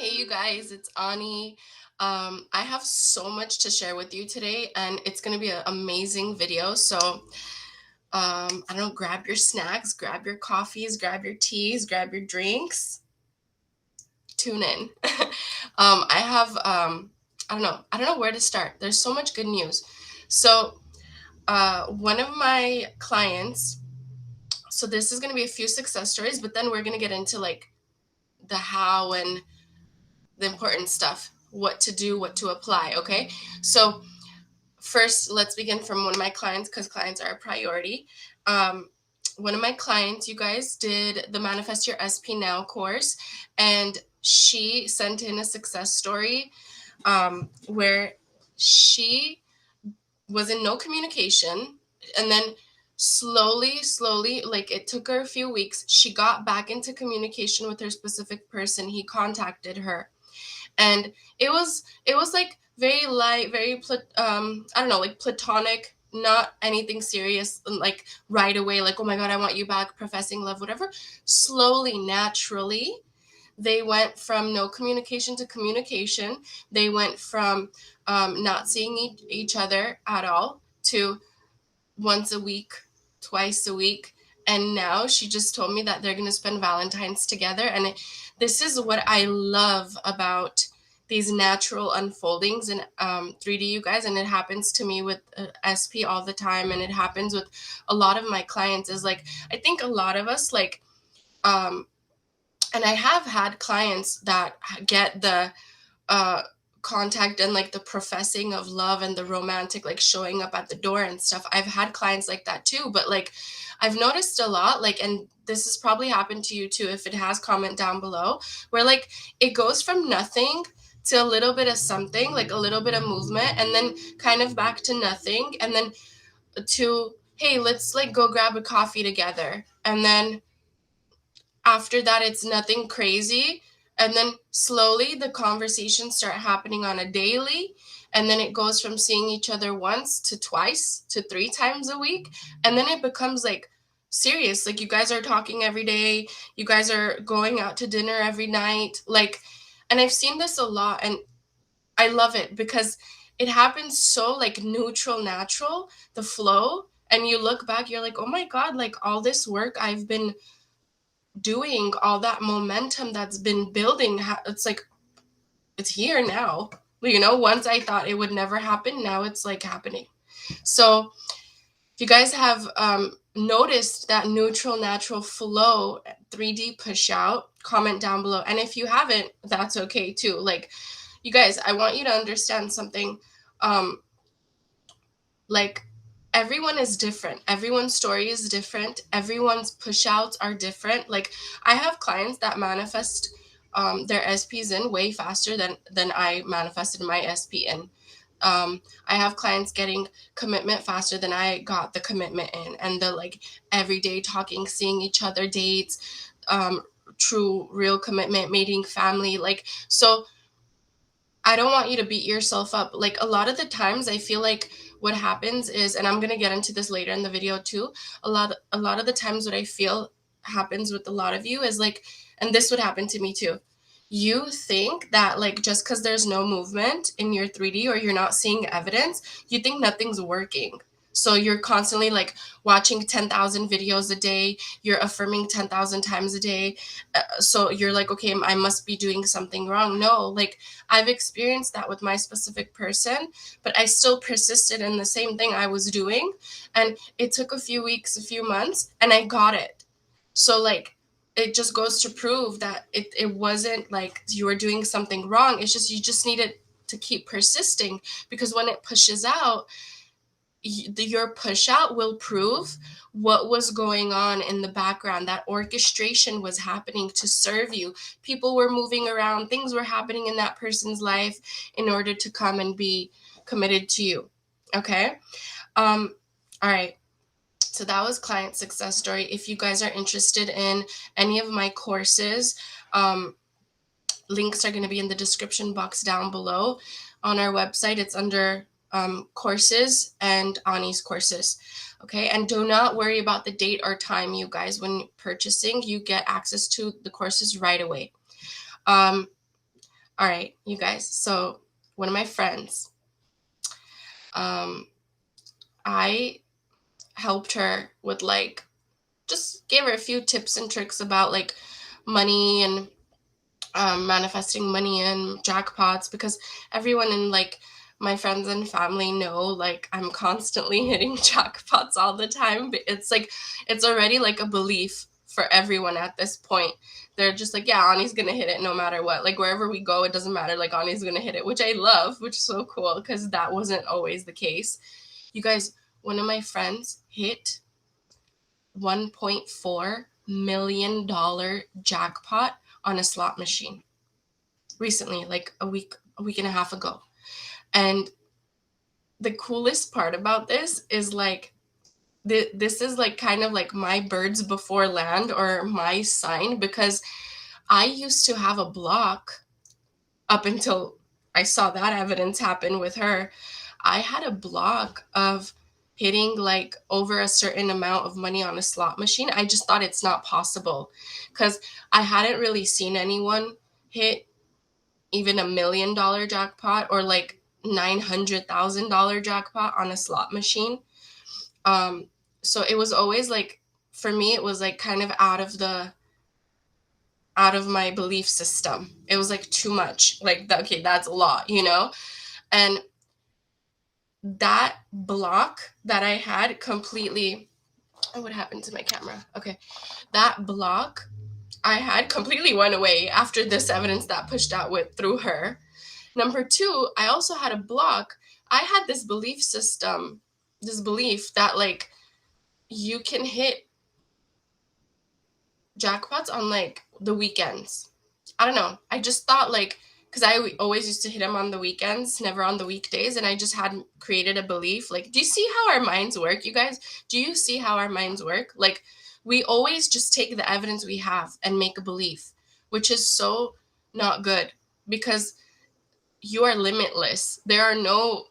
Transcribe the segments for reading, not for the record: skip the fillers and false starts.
Hey, you guys, it's Ani. I have so much to share with you today, and it's going to be an amazing video. So, I don't know, grab your snacks, grab your coffees, grab your teas, grab your drinks, tune in. I have, I don't know where to start. There's so much good news. So, one of my clients, so this is going to be a few success stories, but then we're going to get into like the how and the important stuff, what to do, what to apply. Okay. So, first, let's begin from one of my clients because clients are a priority. One of my clients, you guys, did the Manifest Your SP Now course, and she sent in a success story where she was in no communication, and then slowly, like it took her a few weeks, she got back into communication with her specific person. He contacted her, and it was like very light, very I don't know, like platonic, not anything serious, like right away, like, oh my god, I want you back, professing love, whatever. Slowly, naturally, they went from no communication to communication. They went from not seeing each other at all to once a week, twice a week. And now she just told me that they're going to spend Valentine's together. And this is what I love about these natural unfoldings in 3D, you guys. And it happens to me with SP all the time. And it happens with a lot of my clients. Is like, I think a lot of us, like, and I have had clients that get the contact and like the professing of love and the romantic, like showing up at the door and stuff. I've had clients like that too, but like I've noticed a lot, like, and this has probably happened to you too. If it has, comment down below, where like it goes from nothing to a little bit of something, like a little bit of movement, and then kind of back to nothing, and then to, hey, let's like go grab a coffee together, and then after that it's nothing crazy, and then slowly the conversations start happening on a daily, and then it goes from seeing each other once to twice to three times a week, and then it becomes like serious, like you guys are talking every day, you guys are going out to dinner every night, like. And I've seen this a lot, and I love it because it happens so like neutral, natural, the flow, and you look back, you're like, oh my god, like all this work I've been doing, all that momentum that's been building, it's like it's here now. Once I thought it would never happen, now it's like happening. So if you guys have noticed that neutral, natural flow, 3D push out, comment down below. And if you haven't, that's okay too. Like, you guys, I want you to understand something. Like, everyone is different, everyone's story is different, everyone's push outs are different. Like, I have clients that manifest their SPs in way faster than I manifested my SP in. I have clients getting commitment faster than I got the commitment in, and the like everyday talking, seeing each other, dates, true real commitment, mating family, like. So I don't want you to beat yourself up. Like, a lot of the times I feel like what happens is, and I'm going to get into this later in the video too, a lot of the times what I feel happens with a lot of you is like, and this would happen to me too. You think that like just cuz there's no movement in your 3D, or you're not seeing evidence, you think nothing's working. So you're constantly like watching 10,000 videos a day, you're affirming 10,000 times a day. So you're like, okay, I must be doing something wrong. No, like, I've experienced that with my specific person, but I still persisted in the same thing I was doing. And it took a few weeks, a few months, and I got it. So, like, it just goes to prove that it wasn't like you were doing something wrong. It's just, you just needed to keep persisting, because when it pushes out, your push out will prove what was going on in the background. That orchestration was happening to serve you. People were moving around, things were happening in that person's life in order to come and be committed to you. Okay. All right. So that was client success story. If you guys are interested in any of my courses, links are going to be in the description box down below. On our website, it's under courses and Ani's courses. Okay. And do not worry about the date or time, you guys. When purchasing, you get access to the courses right away. All right, you guys. So one of my friends, I helped her with like, just gave her a few tips and tricks about like money and manifesting money and jackpots, because everyone in like my friends and family know like I'm constantly hitting jackpots all the time. But it's like, it's already like a belief for everyone at this point. They're just like, yeah, Ani's gonna hit it no matter what. Like wherever we go, it doesn't matter. Like Ani's gonna hit it, which I love, which is so cool because that wasn't always the case. You guys, one of my friends hit $1.4 million jackpot on a slot machine recently, like a week and a half ago. And the coolest part about this is like, this is like kind of like my birds before land, or my sign, because I used to have a block up until I saw that evidence happen with her. I had a block of hitting like over a certain amount of money on a slot machine. I just thought it's not possible because I hadn't really seen anyone hit even $1 million jackpot or like $900,000 jackpot on a slot machine. So it was always like, for me, it was like kind of out of my belief system. It was like too much. Like, okay, that's a lot, you know? And that block that I had completely, oh, what happened to my camera? Okay. That block I had completely went away after this evidence that pushed out with through her. Number two, I also had a block. I had this belief system, this belief that like you can hit jackpots on like the weekends. I don't know. I just thought like, because I always used to hit them on the weekends, never on the weekdays. And I just had created a belief. Like, do you see how our minds work, you guys? Do you see how our minds work? Like, we always just take the evidence we have and make a belief, which is so not good, because you are limitless. There are no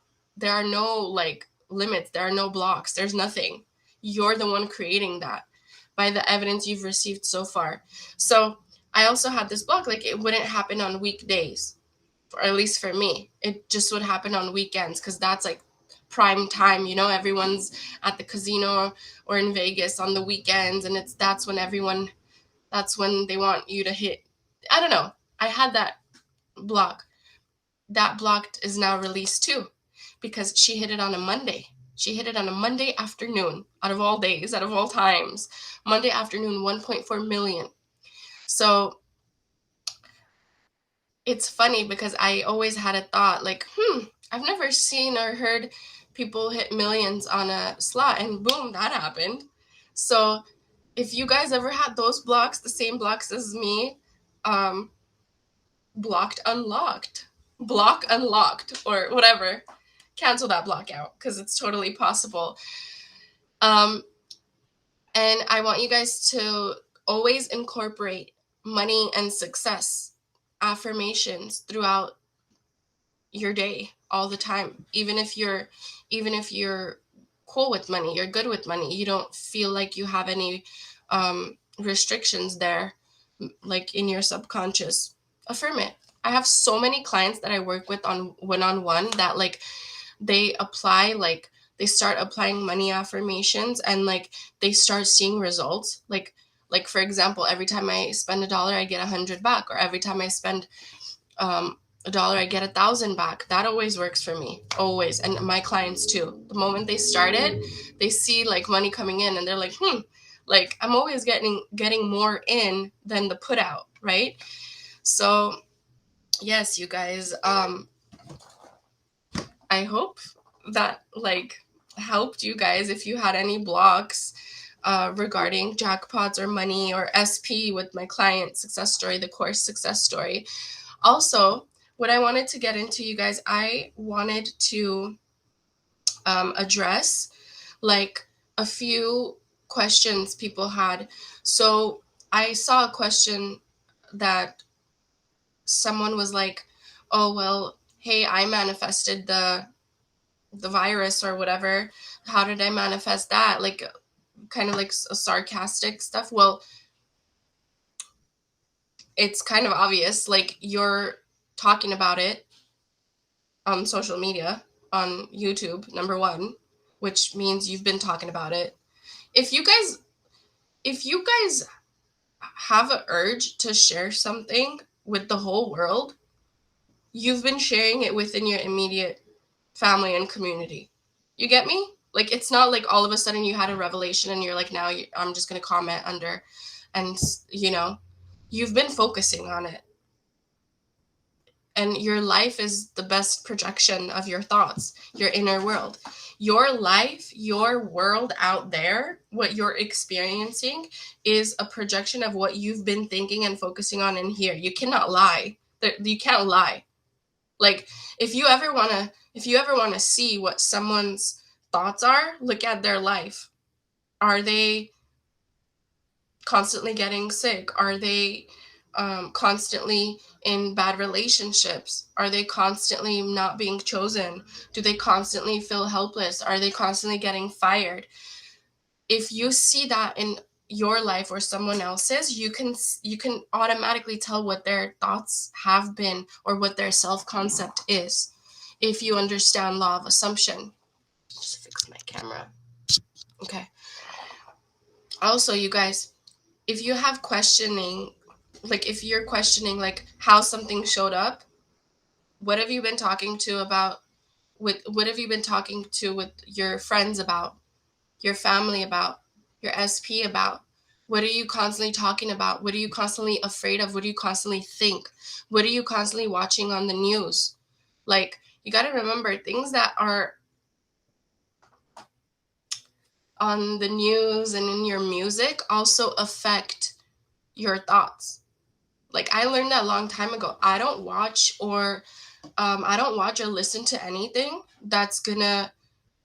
like limits. There are no blocks. There's nothing. You're the one creating that by the evidence you've received so far. So I also had this block, like it wouldn't happen on weekdays, or at least for me. It just would happen on weekends because that's like prime time, you know, everyone's at the casino or in Vegas on the weekends, and that's when they want you to hit. I don't know. I had that block. That block is now released too, because she hit it on a Monday. She hit it on a Monday afternoon, out of all days, out of all times. Monday afternoon, 1.4 million. So it's funny because I always had a thought like, I've never seen or heard people hit millions on a slot, and boom, that happened. So if you guys ever had those blocks, the same blocks as me, block unlocked, or whatever, cancel that block out because it's totally possible. And I want you guys to always incorporate money and success affirmations throughout your day all the time. Even if you're cool with money, you're good with money, you don't feel like you have any restrictions there, like in your subconscious, affirm it. I have so many clients that I work with on one-on-one that like they start applying money affirmations, and like they start seeing results. Like for example, every time I spend $1, I get 100 back, or every time I spend $1, I get 1,000 back. That always works for me, always. And my clients too. The moment they started, they see like money coming in, and they're like, like I'm always getting more in than the put out, right? So yes, you guys, I hope that like helped you guys if you had any blocks regarding jackpots or money or SP with my client success story, the course success story. Also, what I wanted to get into, you guys, I wanted to address like a few questions people had. So I saw a question that someone was like, oh, well, hey, I manifested the virus or whatever. How did I manifest that? Like kind of like a sarcastic stuff. Well, it's kind of obvious. Like your talking about it on social media, on YouTube, number one, which means you've been talking about it. If you guys have an urge to share something with the whole world, you've been sharing it within your immediate family and community. You get me? Like, it's not like all of a sudden you had a revelation and you're like, now I'm just going to comment under. And, you've been focusing on it. And your life is the best projection of your thoughts, your inner world. Your life, your world out there, what you're experiencing is a projection of what you've been thinking and focusing on in here. You cannot lie. You can't lie. Like, if you ever want to see what someone's thoughts are, look at their life. Are they constantly getting sick? Are they constantly in bad relationships? Are they constantly not being chosen? Do they constantly feel helpless? Are they constantly getting fired? If you see that in your life or someone else's, you can automatically tell what their thoughts have been or what their self-concept is, if you understand law of assumption. Just fix my camera. Okay. Also, you guys, if you have questioning, like if you're questioning like how something showed up, what have you been talking to about what have you been talking to with your friends about, your family about, your SP about? What are you constantly talking about? What are you constantly afraid of? What do you constantly think? What are you constantly watching on the news? Like, you got to remember, things that are on the news and in your music also affect your thoughts. Like, I learned that a long time ago. I don't watch or listen to anything that's gonna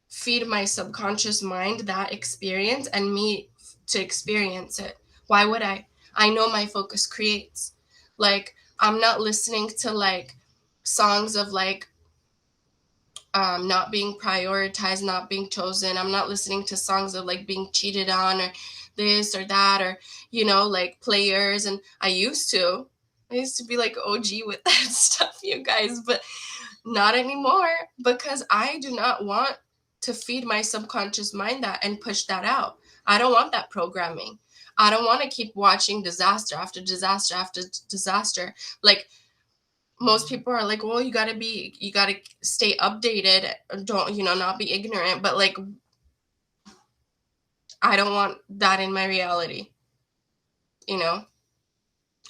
feed my subconscious mind that experience and me to experience it. Why would I? I know my focus creates. Like, I'm not listening to like songs of like not being prioritized, not being chosen. I'm not listening to songs of like being cheated on or this or that, or like players. And I used to be like OG with that stuff, you guys, but not anymore, because I do not want to feed my subconscious mind that and push that out. I don't want that programming. I don't want to keep watching disaster after disaster after disaster. Like, most people are like, well, you gotta stay updated. Don't, not be ignorant. But like, I don't want that in my reality.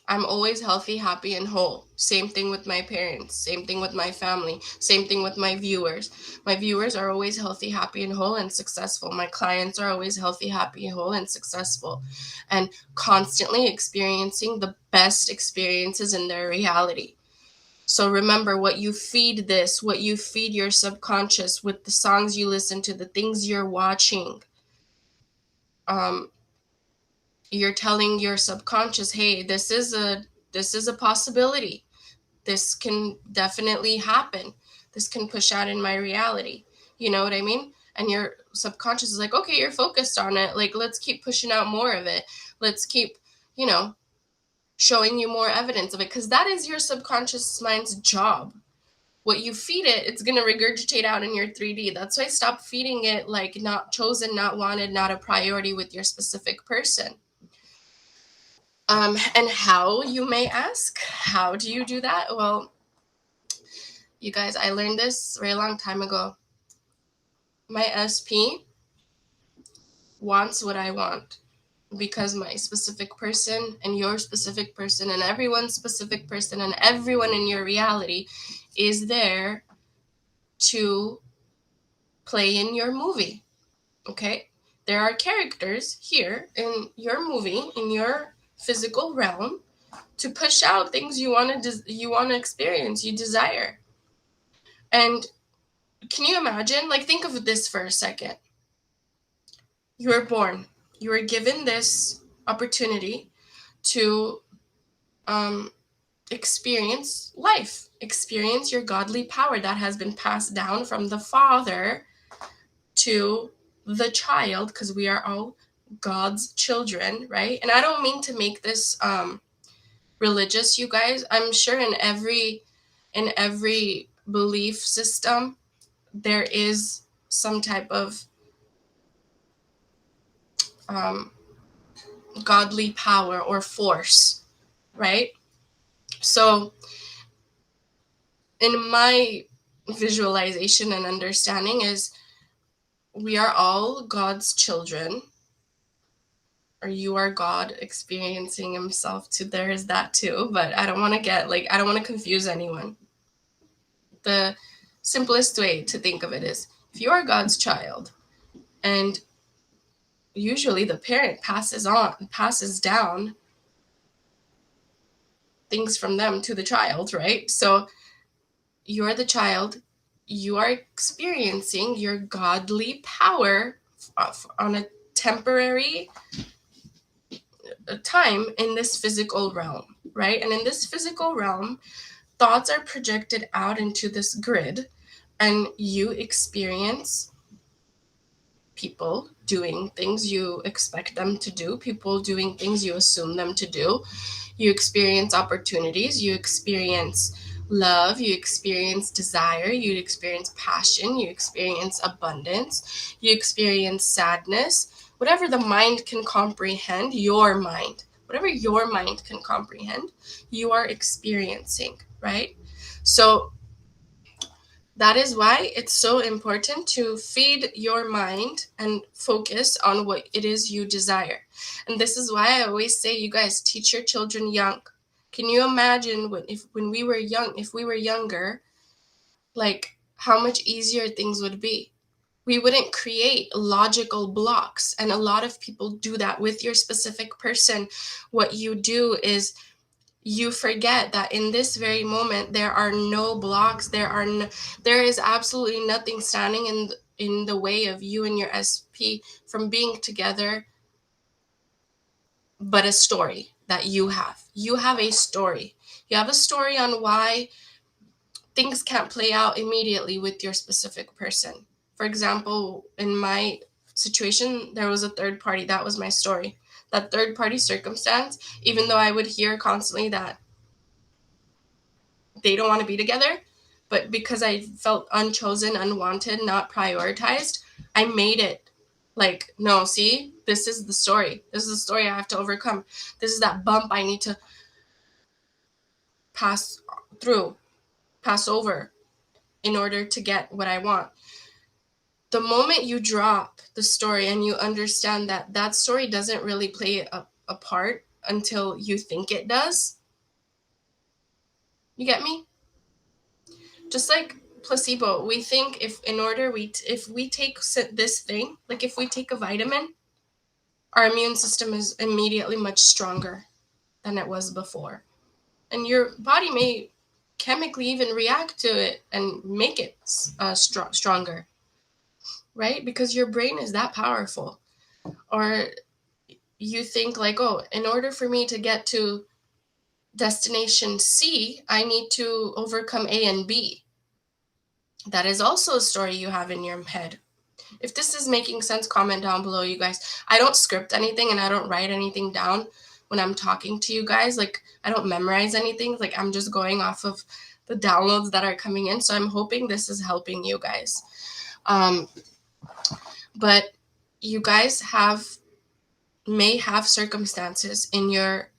I'm always healthy, happy, and whole. Same thing with my parents. Same thing with my family. Same thing with my viewers. My viewers are always healthy, happy, and whole and successful. My clients are always healthy, happy, and whole and successful, and constantly experiencing the best experiences in their reality. So remember, what you feed your subconscious with the songs you listen to, the things you're watching, you're telling your subconscious, hey, this is a possibility. This can definitely happen. This can push out in my reality. You know what I mean? And your subconscious is like, okay, you're focused on it. Like, let's keep pushing out more of it. Let's keep, showing you more evidence of it, because that is your subconscious mind's job. What you feed it, it's going to regurgitate out in your 3D. That's why stop feeding it like not chosen, not wanted, not a priority with your specific person. And how, you may ask, how do you do that? Well, you guys, I learned this a very long time ago. My SP wants what I want, because my specific person and your specific person and everyone's specific person and everyone in your reality is there to play in your movie. Okay? There are characters here in your movie, in your physical realm, to push out things you want to experience, you desire. And can you imagine? Like, think of this for a second. You were born. You were given this opportunity to experience life, experience your godly power that has been passed down from the father to the child, because we are all God's children, right? And I don't mean to make this religious, you guys. I'm sure in every in every belief system, there is some type of godly power or force, right? So in my visualization and understanding is we are all God's children, or you are God experiencing himself too. There is that too, but I don't want to I don't want to confuse anyone. The simplest way to think of it is if you are God's child, and usually the parent passes down things from them to the child, right? So you're the child, you are experiencing your godly power on a temporary time in this physical realm, right? And in this physical realm, thoughts are projected out into this grid, and you experience people doing things you expect them to do, people doing things you assume them to do. You experience opportunities, you experience love, you experience desire, you experience passion, you experience abundance, you experience sadness, whatever the mind can comprehend, whatever your mind can comprehend, you are experiencing, right? So that is why it's so important to feed your mind and focus on what it is you desire. And this is why I always say, you guys, teach your children young. Can you imagine when we were young, if we were younger, like how much easier things would be? We wouldn't create logical blocks. And a lot of people do that with your specific person. What you do is you forget that in this very moment there are no blocks, there is absolutely nothing standing in the way of you and your SP from being together, but a story that you have a story. You have a story on why things can't play out immediately with your specific person. For example, in my situation, there was a third party. That was my story. That third party circumstance, even though I would hear constantly that they don't want to be together, but because I felt unchosen, unwanted, not prioritized, I made it like, no, see, this is the story. This is the story I have to overcome. This is that bump I need to pass through, pass over in order to get what I want. The moment you drop the story and you understand that that story doesn't really play a part until you think it does, you get me? Just like placebo, we think if we take this thing, like if we take a vitamin, our immune system is immediately much stronger than it was before, and your body may chemically even react to it and make it stronger, right? Because your brain is that powerful. Or you think like, oh, in order for me to get to destination C, I need to overcome A and B. That is also a story you have in your head. If this is making sense, comment down below, you guys. I don't script anything and I don't write anything down when I'm talking to you guys. Like, I don't memorize anything. Like, I'm just going off of the downloads that are coming in. So I'm hoping this is helping you guys. But you guys may have circumstances in your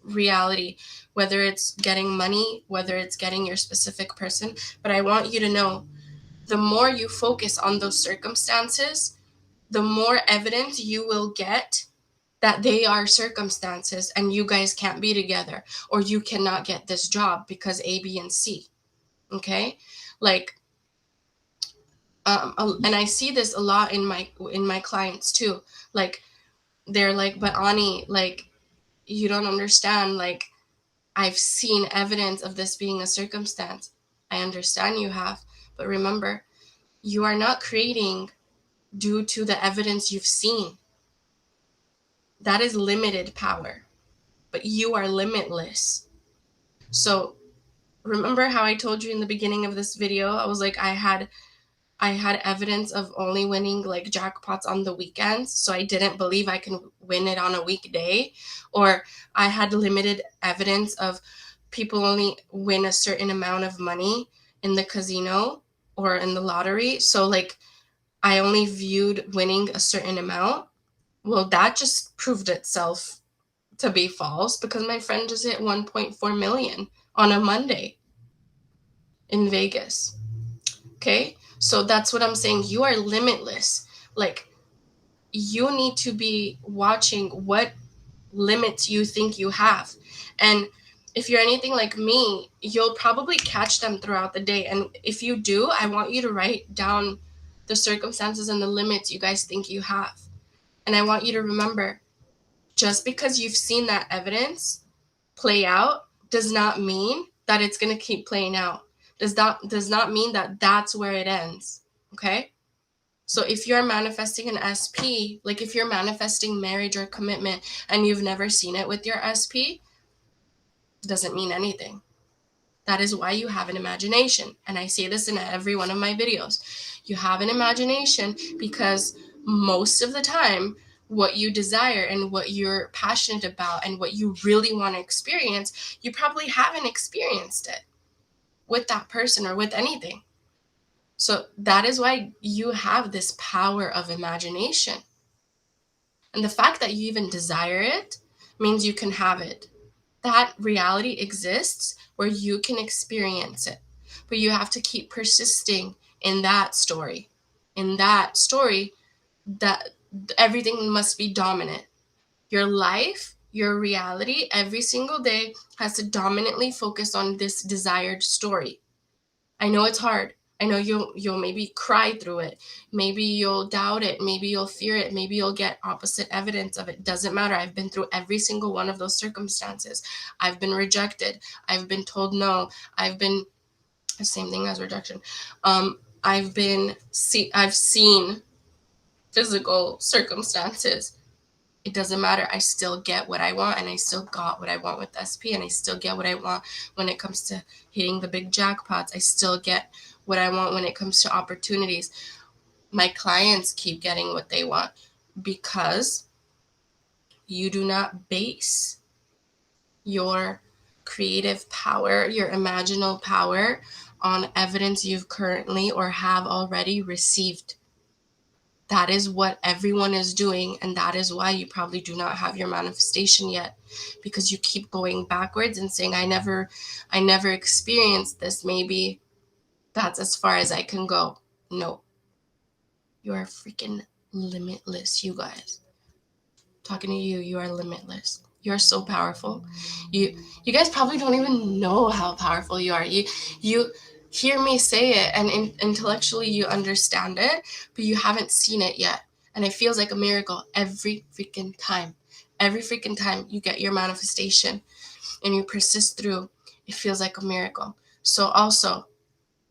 reality, whether it's getting money, whether it's getting your specific person. But I want you to know, the more you focus on those circumstances, the more evidence you will get that they are circumstances and you guys can't be together, or you cannot get this job because A, B, and C. Okay? Like, and I see this a lot in my clients too. Like, they're like, but Ani, like, you don't understand. Like, I've seen evidence of this being a circumstance. I understand you have, but remember, you are not creating due to the evidence you've seen. That is limited power, but you are limitless. So remember how I told you in the beginning of this video, I was like, I had evidence of only winning like jackpots on the weekends, so I didn't believe I can win it on a weekday. Or I had limited evidence of people only win a certain amount of money in the casino or in the lottery. So like I only viewed winning a certain amount. Well, that just proved itself to be false because my friend just hit 1.4 million on a Monday in Vegas. Okay? So that's what I'm saying. You are limitless. Like, you need to be watching what limits you think you have. And if you're anything like me, you'll probably catch them throughout the day. And if you do, I want you to write down the circumstances and the limits you guys think you have. And I want you to remember, just because you've seen that evidence play out does not mean that it's going to keep playing out. Does not mean that that's where it ends. Okay? So if you're manifesting an SP, like if you're manifesting marriage or commitment and you've never seen it with your SP, it doesn't mean anything. That is why you have an imagination. And I say this in every one of my videos. You have an imagination because most of the time, what you desire and what you're passionate about and what you really want to experience, you probably haven't experienced it with that person or with anything. So that is why you have this power of imagination. And the fact that you even desire it means you can have it. That reality exists where you can experience it. But you have to keep persisting in that story. In that story, that everything must be dominant. Your life, your reality, every single day has to dominantly focus on this desired story. I know it's hard. I know you'll maybe cry through it. Maybe you'll doubt it. Maybe you'll fear it. Maybe you'll get opposite evidence of it. Doesn't matter. I've been through every single one of those circumstances. I've been rejected. I've been told no. I've been the same thing as rejection. I've seen physical circumstances. It doesn't matter. I still get what I want, and I still got what I want with SP, and I still get what I want when it comes to hitting the big jackpots. I still get what I want when it comes to opportunities. My clients keep getting what they want because you do not base your creative power, your imaginal power, on evidence you've currently or have already received. That is what everyone is doing, and that is why you probably do not have your manifestation yet, because you keep going backwards and saying, I never experienced this. Maybe that's as far as I can go. No. You are freaking limitless, you guys. Talking to you, you are limitless. You are so powerful. You guys probably don't even know how powerful you are. You hear me say it, and intellectually you understand it, but you haven't seen it yet. And it feels like a miracle every freaking time. Every freaking time you get your manifestation and you persist through, it feels like a miracle. So also,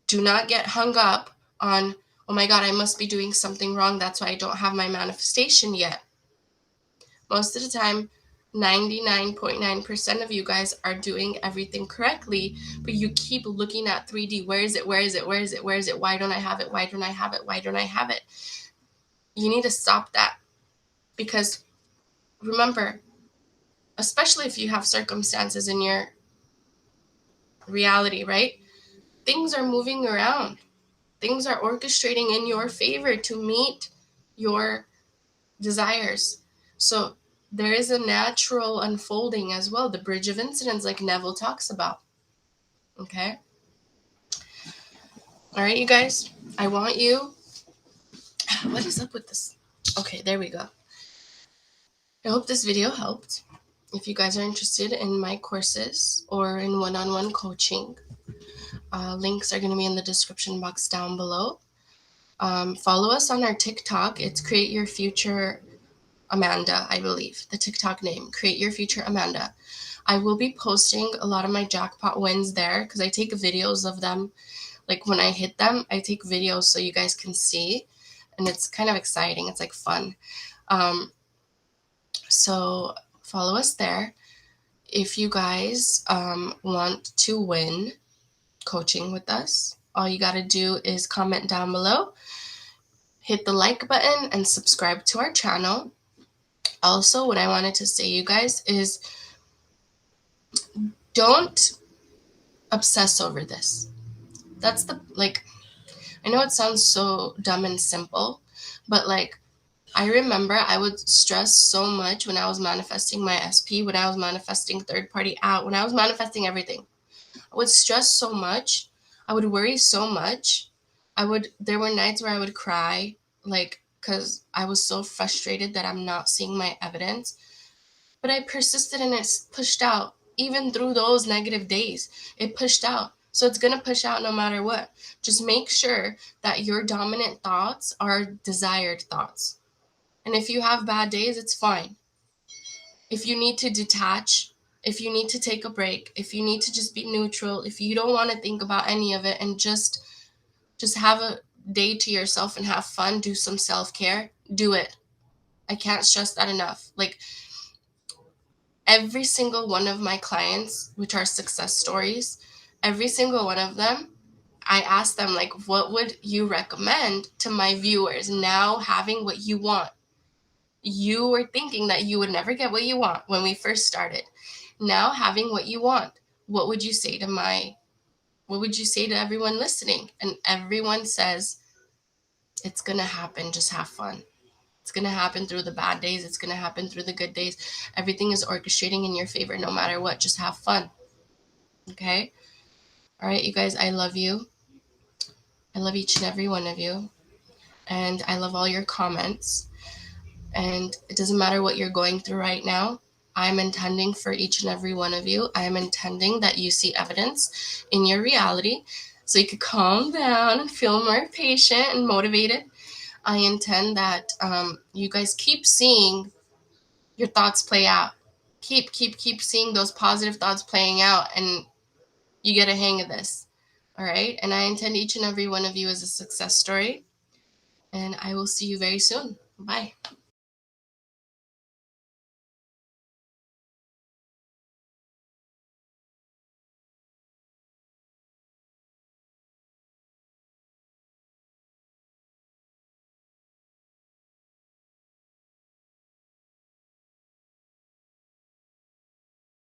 do not get hung up on, oh my God, I must be doing something wrong. That's why I don't have my manifestation yet. Most of the time, 99.9% of you guys are doing everything correctly, but you keep looking at 3D. Where is it? Where is it? Where is it? Where is it? Why don't I have it? Why don't I have it? Why don't I have it? You need to stop that, because remember, especially if you have circumstances in your reality, right? Things are moving around. Things are orchestrating in your favor to meet your desires. So there is a natural unfolding as well, the bridge of incidents like Neville talks about. Okay? All right, you guys, I want you... What is up with this? Okay, there we go. I hope this video helped. If you guys are interested in my courses or in one-on-one coaching, links are going to be in the description box down below. Follow us on our TikTok. It's Create Your Future Amanda, I believe. The TikTok name, Create Your Future Amanda. I will be posting a lot of my jackpot wins there because I take videos of them. Like when I hit them, I take videos so you guys can see. And it's kind of exciting. It's like fun. So follow us there. If you guys want to win coaching with us, all you got to do is comment down below, hit the like button, and subscribe to our channel. Also, what I wanted to say, you guys, is don't obsess over this. That's the, like, I know it sounds so dumb and simple, but like, I remember I would stress so much when I was manifesting my SP, when I was manifesting third party out, when I was manifesting everything. I would stress so much. I would worry so much. There were nights where I would cry, like, because I was so frustrated that I'm not seeing my evidence. But I persisted and it's pushed out. Even through those negative days, it pushed out. So it's going to push out no matter what. Just make sure that your dominant thoughts are desired thoughts. And if you have bad days, it's fine. If you need to detach, if you need to take a break, if you need to just be neutral, if you don't want to think about any of it and just have a day to yourself and have fun, do some self-care, do it. I can't stress that enough. Like, every single one of my clients, which are success stories, every single one of them, I ask them, like, what would you recommend to my viewers now having what you want? You were thinking that you would never get what you want when we first started. Now having what you want, what would you say to everyone listening? And everyone says, it's going to happen. Just have fun. It's going to happen through the bad days. It's going to happen through the good days. Everything is orchestrating in your favor no matter what. Just have fun. Okay? All right, you guys, I love you. I love each and every one of you. And I love all your comments. And it doesn't matter what you're going through right now. I'm intending for each and every one of you. I'm intending that you see evidence in your reality so you could calm down and feel more patient and motivated. I intend that you guys keep seeing your thoughts play out. Keep seeing those positive thoughts playing out, and you get a hang of this. All right? And I intend each and every one of you as a success story. And I will see you very soon. Bye.